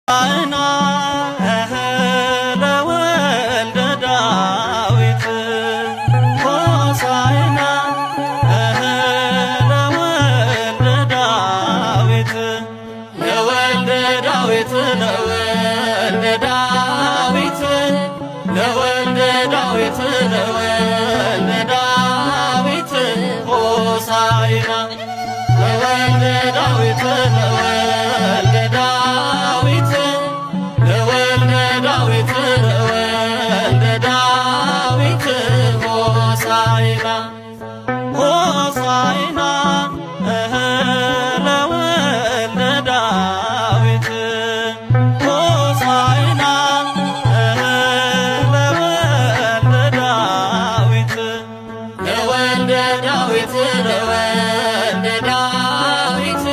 አይና ለወልደ ዳዊት ሆሳዕና ለወልደ ዳዊት ለወልደ ዳዊት ለወልደ ዳዊት ለወልደ ዳዊት ለወልደ ዳዊት ሆሳዕና ለወልደ ዳዊት ለወልደ ዳዊት ለወልደ ዳዊት ለወልደ ዳዊት ሆሳዕና ሆሳዕና ለወልደ ዳዊት ሆሳዕና ለወልደ ዳዊት ለወልደ ዳዊት ለወልደ ዳዊት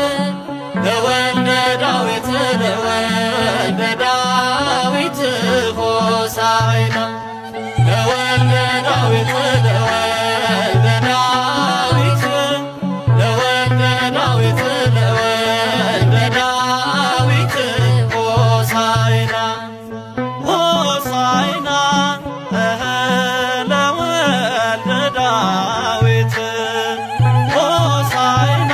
ለወልደ ዳዊት ለወልደ ዳዊት ሆሳዕና ለወልደ ዳዊት ለወልደ ዳዊት ለወልደ ዳዊት ለወልደ ዳዊት ሆሳዕና ሆሳዕና ለወልደ ዳዊት ሆሳዕና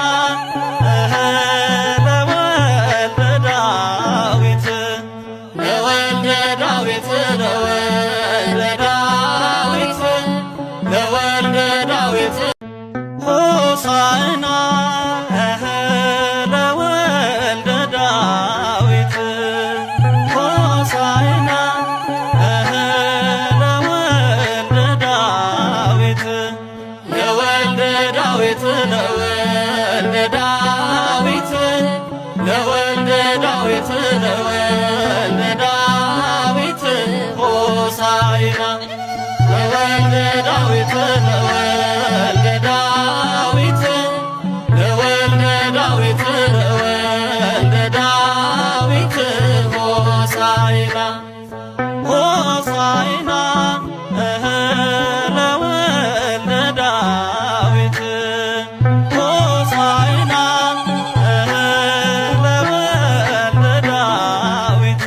ለወልደ ዳዊት ለወልደ ዳዊት ለወልደ ዳዊት ለወልደ ዳዊት ሆሳዕና ለወልደ ዳዊት ሆሳዕና ለወልደ ዳዊት ለወልደ ዳዊት ለወልደ ዳዊት ለወልደ ዳዊት ለወልደ ዳዊት ሆሳዕና ለወልደ ዳዊት ለወልደ ዳዊት ለወልደ ዳዊት ለወልደ ዳዊት ሆሳዕና ሆሳዕና ለወልደ ዳዊት ሆሳዕና ለወልደ ዳዊት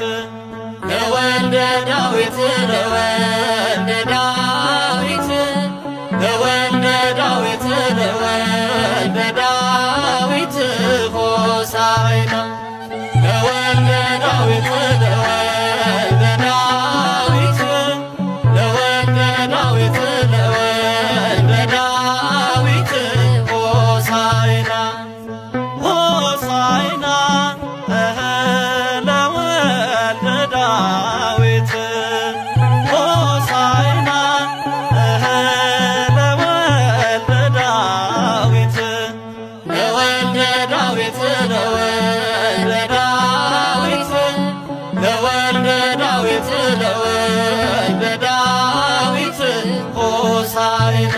ለወልደ ዳዊት ለወልደ ዳዊት ለወልደ ዳዊት ለወልደ ዳዊት ሆሳዕና ለወልደ ዳዊት ለወልደ ዳዊት ለወልደ ዳዊት ለወልደ ዳዊት ሆሳዕና ሆሳዕና ለወልደ ዳዊት ሆሳዕና ለወልደ ዳዊት ለወልደ ዳዊት ለወልደ ዳዊት ለወልደ ዳዊት ለወልደ ዳዊት ሆሳዕና